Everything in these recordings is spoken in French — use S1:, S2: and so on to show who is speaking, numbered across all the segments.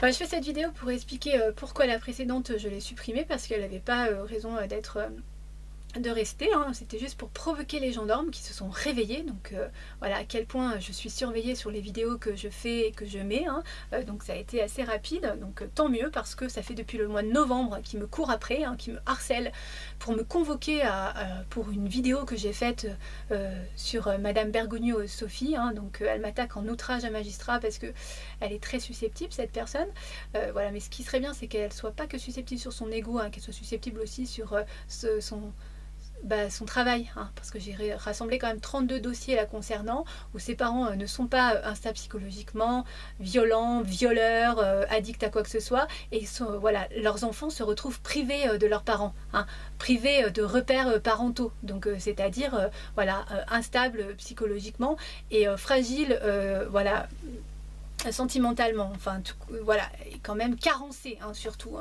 S1: Enfin, je fais cette vidéo pour expliquer pourquoi la précédente je l'ai supprimée, parce qu'elle n'avait pas raison de rester, hein. C'était juste pour provoquer les gendarmes qui se sont réveillés, donc voilà à quel point je suis surveillée sur les vidéos que je fais et que je mets, hein. Donc ça a été assez rapide, donc tant mieux, parce que ça fait depuis le mois de novembre qu'ils me courent après, hein, qu'ils me harcèlent pour me convoquer pour une vidéo que j'ai faite sur Madame Bergogneau Sophie, hein. Donc elle m'attaque en outrage à magistrat parce que elle est très susceptible, cette personne. Voilà, mais ce qui serait bien, c'est qu'elle soit pas que susceptible sur son ego, hein, qu'elle soit susceptible aussi sur son travail, hein, parce que j'ai rassemblé quand même 32 dossiers la concernant, où ses parents ne sont pas instables psychologiquement, violents, violeurs, addicts à quoi que ce soit, et voilà, leurs enfants se retrouvent privés de leurs parents, hein, privés de repères parentaux, donc c'est-à-dire voilà, instables psychologiquement et fragiles, voilà, sentimentalement, enfin voilà, et quand même carencés, hein, surtout,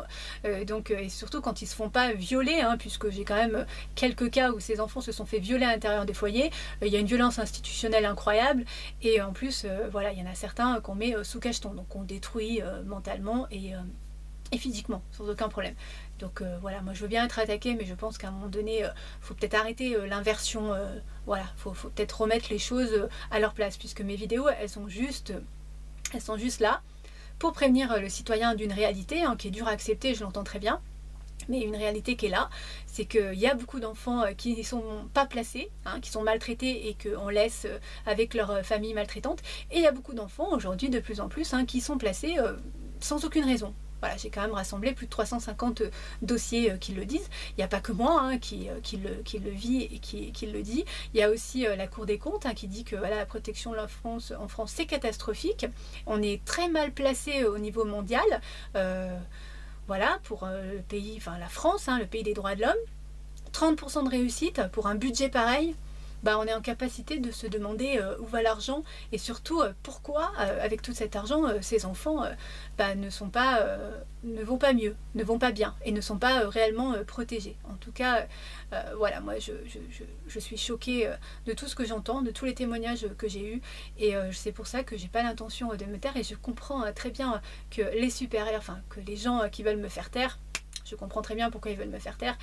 S1: donc et surtout quand ils se font pas violer, hein, puisque j'ai quand même quelques cas où ces enfants se sont fait violer à l'intérieur des foyers. Il y a une violence institutionnelle incroyable, et en plus voilà, il y en a certains qu'on met sous cacheton, donc on détruit mentalement et physiquement sans aucun problème. Donc voilà, moi je veux bien être attaquée, mais je pense qu'à un moment donné faut peut-être arrêter l'inversion, voilà, faut peut-être remettre les choses à leur place, puisque mes vidéos elles sont juste là pour prévenir le citoyen d'une réalité, hein, qui est dure à accepter, je l'entends très bien, mais une réalité qui est là, c'est qu'il y a beaucoup d'enfants qui ne sont pas placés, hein, qui sont maltraités et qu'on laisse avec leur famille maltraitante, et il y a beaucoup d'enfants aujourd'hui de plus en plus, hein, qui sont placés sans aucune raison. Voilà, j'ai quand même rassemblé plus de 350 dossiers qui le disent. Il n'y a pas que moi, hein, qui le vit et qui le dit. Il y a aussi la Cour des comptes, hein, qui dit que voilà, la protection de l'enfance en France, c'est catastrophique. On est très mal placé au niveau mondial. Voilà, pour le pays, enfin la France, hein, le pays des droits de l'homme. 30% de réussite pour un budget pareil. Bah, on est en capacité de se demander où va l'argent, et surtout pourquoi avec tout cet argent ces enfants bah, ne vont pas mieux, ne vont pas bien et ne sont pas réellement protégés. En tout cas voilà, moi je suis choquée de tout ce que j'entends, de tous les témoignages que j'ai eus, et c'est pour ça que j'ai pas l'intention de me taire, et je comprends très bien que les supérieurs, enfin que les gens qui veulent me faire taire, je comprends très bien pourquoi ils veulent me faire taire,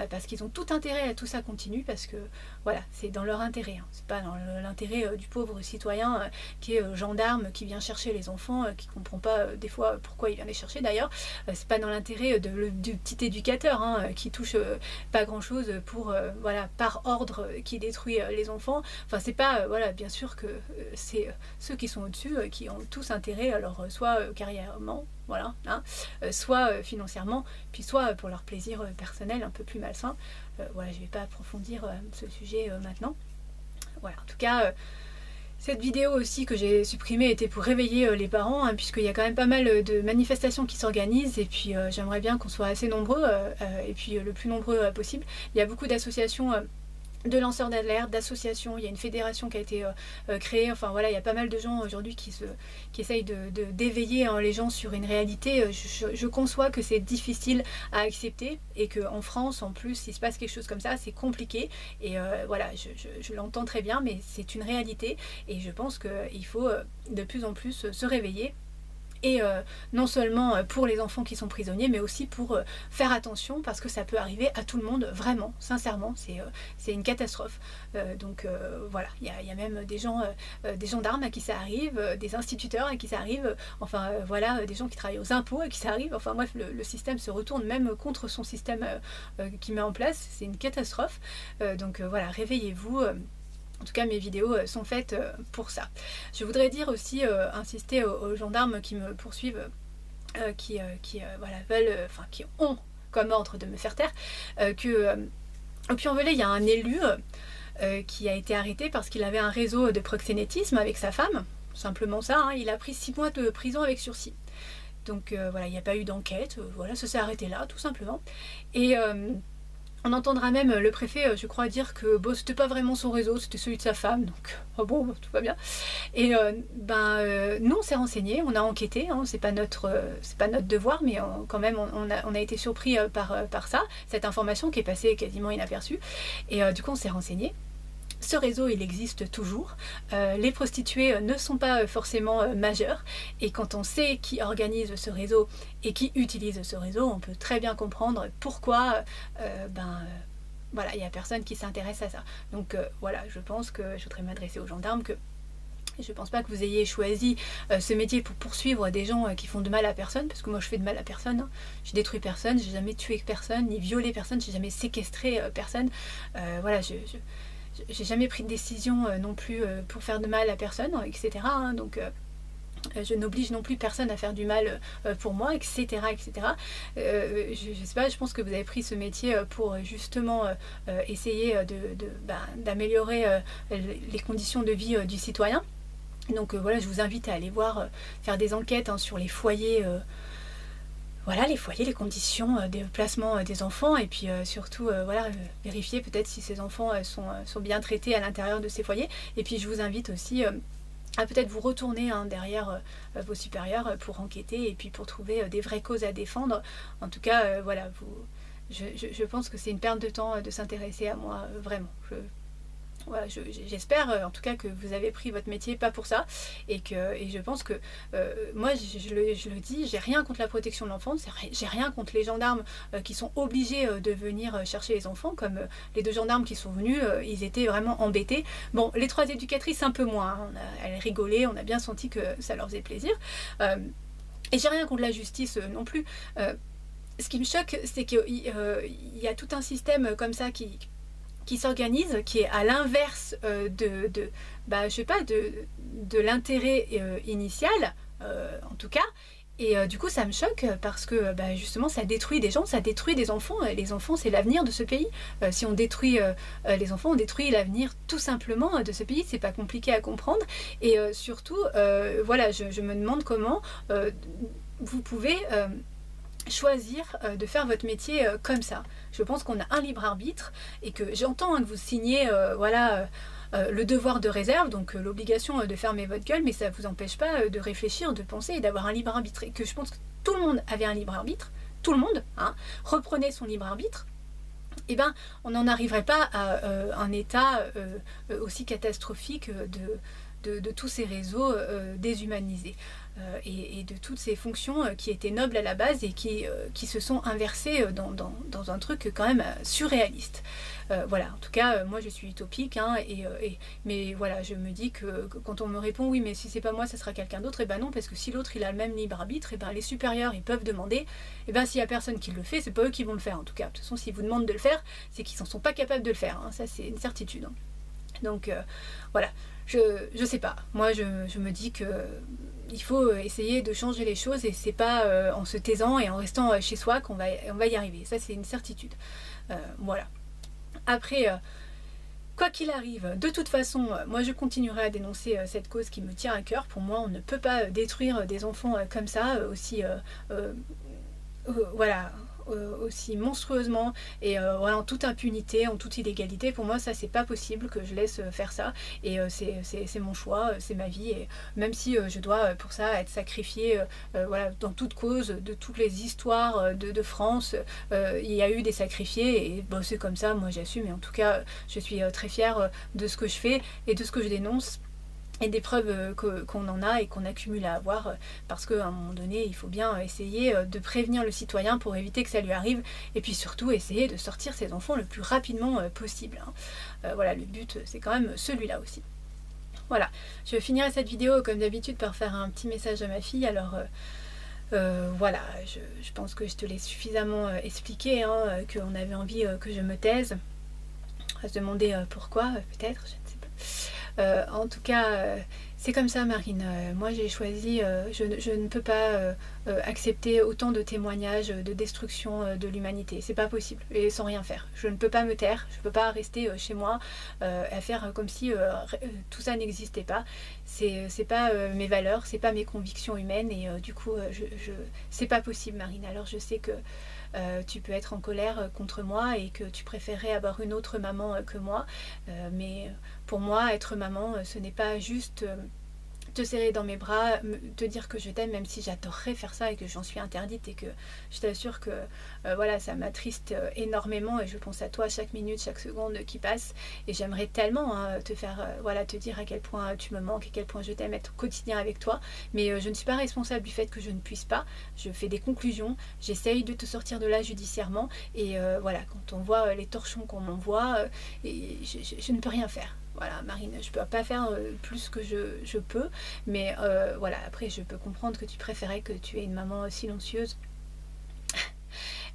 S1: parce qu'ils ont tout intérêt à tout ça continue, parce que voilà, c'est dans leur intérêt, hein. C'est pas dans l'intérêt du pauvre citoyen qui est gendarme, qui vient chercher les enfants, qui comprend pas des fois pourquoi il vient les chercher d'ailleurs. C'est pas dans l'intérêt du petit éducateur, hein, qui touche pas grand chose pour voilà, par ordre, qui détruit les enfants. Enfin c'est pas voilà, bien sûr que c'est ceux qui sont au-dessus qui ont tous intérêt, alors soit carrièrement, voilà, hein, soit financièrement, puis soit pour leur plaisir personnel un peu plus malsain. Voilà, je vais pas approfondir ce sujet maintenant. Voilà, en tout cas cette vidéo aussi que j'ai supprimée était pour réveiller les parents, hein, puisqu'il y a quand même pas mal de manifestations qui s'organisent, et puis j'aimerais bien qu'on soit assez nombreux, et puis le plus nombreux possible. Il y a beaucoup d'associations de lanceurs d'alerte, d'associations, il y a une fédération qui a été créée, enfin voilà, il y a pas mal de gens aujourd'hui qui essayent d'éveiller les gens sur une réalité. Je conçois que c'est difficile à accepter, et qu'en France, en plus, s'il se passe quelque chose comme ça, c'est compliqué, et voilà, je l'entends très bien, mais c'est une réalité, et je pense qu'il faut de plus en plus se réveiller. Et non seulement pour les enfants qui sont prisonniers, mais aussi pour faire attention, parce que ça peut arriver à tout le monde, vraiment, sincèrement, c'est une catastrophe. Donc voilà, il y a même des gens, des gendarmes à qui ça arrive, des instituteurs à qui ça arrive, enfin voilà, des gens qui travaillent aux impôts à qui ça arrive, enfin bref, le système se retourne même contre son système qu'il met en place, c'est une catastrophe. Donc voilà, réveillez-vous. En tout cas, mes vidéos sont faites pour ça. Je voudrais dire aussi, insister aux gendarmes qui me poursuivent, qui voilà, veulent, enfin qui ont comme ordre de me faire taire, que au Puy-en-Velay, il y a un élu qui a été arrêté parce qu'il avait un réseau de proxénétisme avec sa femme. Simplement ça, hein, il a pris 6 mois de prison avec sursis. Donc voilà, il n'y a pas eu d'enquête, voilà, ça s'est arrêté là, tout simplement. Et on entendra même le préfet, je crois, dire que bon, c'était pas vraiment son réseau, c'était celui de sa femme, donc oh bon, tout va bien. Et nous, on s'est renseigné, on a enquêté, hein, c'est pas notre devoir, mais quand même, on a été surpris par ça, cette information qui est passée quasiment inaperçue. Et du coup, on s'est renseigné ce réseau, il existe toujours. Les prostituées ne sont pas forcément majeures. Et quand on sait qui organise ce réseau et qui utilise ce réseau, on peut très bien comprendre pourquoi voilà, il n'y a personne qui s'intéresse à ça. Donc voilà, je pense que je voudrais m'adresser aux gendarmes que je ne pense pas que vous ayez choisi ce métier pour poursuivre des gens qui font de mal à personne, parce que moi je fais de mal à personne, hein. Je détruis personne, j'ai jamais tué personne, ni violé personne, j'ai jamais séquestré personne. Voilà, j'ai jamais pris de décision non plus pour faire de mal à personne, etc. Hein, donc je n'oblige non plus personne à faire du mal pour moi, etc. etc. Je sais pas, je pense que vous avez pris ce métier pour justement essayer d'améliorer les conditions de vie du citoyen. Donc voilà, je vous invite à aller voir, faire des enquêtes hein, sur les foyers. Voilà, les foyers, les conditions de placement des enfants, et puis surtout voilà, vérifier peut-être si ces enfants sont bien traités à l'intérieur de ces foyers. Et puis je vous invite aussi à peut-être vous retourner hein, derrière vos supérieurs pour enquêter et puis pour trouver des vraies causes à défendre. En tout cas, voilà, je pense que c'est une perte de temps de s'intéresser à moi, vraiment. Voilà, j'espère en tout cas que vous avez pris votre métier pas pour ça, et je pense que moi je le dis, j'ai rien contre la protection de l'enfance, j'ai rien contre les gendarmes qui sont obligés de venir chercher les enfants, comme les 2 gendarmes qui sont venus, ils étaient vraiment embêtés. Bon, les 3 éducatrices un peu moins, hein, elles rigolaient, on a bien senti que ça leur faisait plaisir, et j'ai rien contre la justice non plus. Ce qui me choque, c'est qu'il y a tout un système comme ça qui s'organise, qui est à l'inverse je sais pas, de l'intérêt initial, en tout cas. Et du coup, ça me choque parce que justement, ça détruit des gens, ça détruit des enfants. Les enfants, c'est l'avenir de ce pays. Si on détruit les enfants, on détruit l'avenir tout simplement de ce pays. C'est pas compliqué à comprendre. Et surtout, voilà, je me demande comment vous pouvez choisir de faire votre métier comme ça. Je pense qu'on a un libre arbitre, et que j'entends hein, que vous signez voilà, le devoir de réserve, donc l'obligation de fermer votre gueule, mais ça ne vous empêche pas de réfléchir, de penser et d'avoir un libre arbitre. Et que je pense que tout le monde avait un libre arbitre, tout le monde, hein, reprenait son libre arbitre. Eh ben, on n'en arriverait pas à un état aussi catastrophique de tous ces réseaux déshumanisés et de toutes ces fonctions qui étaient nobles à la base et qui se sont inversées dans un truc quand même surréaliste. Voilà, en tout cas, moi je suis utopique, hein, mais voilà, je me dis que quand on me répond oui, mais si c'est pas moi, ça sera quelqu'un d'autre, et ben non, parce que si l'autre il a le même libre arbitre, et ben les supérieurs ils peuvent demander, et ben s'il y a personne qui le fait, c'est pas eux qui vont le faire en tout cas. De toute façon, s'ils vous demandent de le faire, c'est qu'ils n'en sont pas capables de le faire, hein, ça c'est une certitude. Hein. Donc voilà, je sais pas, moi je me dis que il faut essayer de changer les choses, et c'est pas en se taisant et en restant chez soi qu'on va y arriver, ça c'est une certitude. Voilà. Après, quoi qu'il arrive, de toute façon, moi je continuerai à dénoncer cette cause qui me tient à cœur. Pour moi, on ne peut pas détruire des enfants comme ça, aussi voilà, aussi monstrueusement et voilà, en toute impunité, en toute illégalité. Pour moi, ça c'est pas possible que je laisse faire ça, et c'est mon choix, c'est ma vie, et même si je dois pour ça être sacrifiée voilà, dans toute cause, de toutes les histoires de France, il y a eu des sacrifiés, et bon, c'est comme ça, moi j'assume, et en tout cas je suis très fière de ce que je fais et de ce que je dénonce, et des preuves qu'on en a et qu'on accumule à avoir, parce qu'à un moment donné, il faut bien essayer de prévenir le citoyen pour éviter que ça lui arrive, et puis surtout essayer de sortir ses enfants le plus rapidement possible. Hein. Voilà, le but, c'est quand même celui-là aussi. Voilà, je finirai cette vidéo comme d'habitude par faire un petit message à ma fille. Alors voilà, je pense que je te l'ai suffisamment expliqué, hein, qu'on avait envie que je me taise. On va se demander pourquoi, peut-être, je ne sais pas. En tout cas, c'est comme ça, Marine. Moi, j'ai choisi, je ne peux pas accepter autant de témoignages de destruction de l'humanité. C'est pas possible, et sans rien faire. Je ne peux pas me taire, je ne peux pas rester chez moi à faire comme si tout ça n'existait pas. C'est pas mes valeurs, c'est pas mes convictions humaines, et du coup, c'est pas possible, Marine. Alors, je sais que tu peux être en colère contre moi et que tu préférerais avoir une autre maman que moi, mais pour moi, être maman, ce n'est pas juste te serrer dans mes bras, te dire que je t'aime, même si j'adorerais faire ça et que j'en suis interdite, et que je t'assure que voilà, ça m'attriste énormément et je pense à toi chaque minute, chaque seconde qui passe, et j'aimerais tellement hein, te faire voilà, te dire à quel point tu me manques, à quel point je t'aime, être au quotidien avec toi, mais je ne suis pas responsable du fait que je ne puisse pas. Je fais des conclusions, j'essaye de te sortir de là judiciairement, et voilà, quand on voit les torchons qu'on m'envoie, je ne peux rien faire. Voilà, Marine, je peux pas faire plus que je peux, mais voilà, après je peux comprendre que tu préférais que tu aies une maman silencieuse.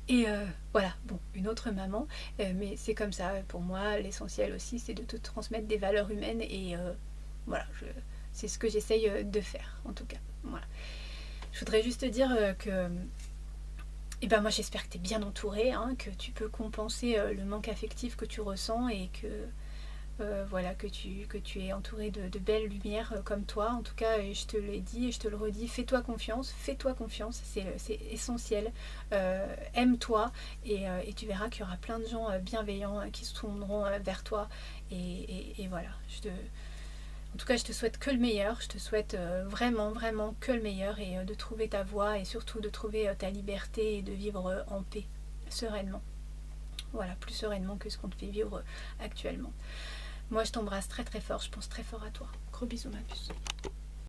S1: Et voilà, bon, une autre maman, mais c'est comme ça, pour moi, l'essentiel aussi, c'est de te transmettre des valeurs humaines, et voilà, c'est ce que j'essaye de faire, en tout cas. Voilà. Je voudrais juste te dire que et ben moi j'espère que tu es bien entourée, hein, que tu peux compenser le manque affectif que tu ressens, et que voilà, que tu es entouré de belles lumières comme toi. En tout cas, je te l'ai dit et je te le redis, fais-toi confiance, c'est essentiel. Aime-toi, et tu verras qu'il y aura plein de gens bienveillants qui se tourneront vers toi. Et voilà, en tout cas, je te souhaite que le meilleur, je te souhaite vraiment, vraiment que le meilleur, et de trouver ta voie, et surtout de trouver ta liberté, et de vivre en paix, sereinement. Voilà, plus sereinement que ce qu'on te fait vivre actuellement. Moi, je t'embrasse très très fort, je pense très fort à toi. Gros bisous, ma puce.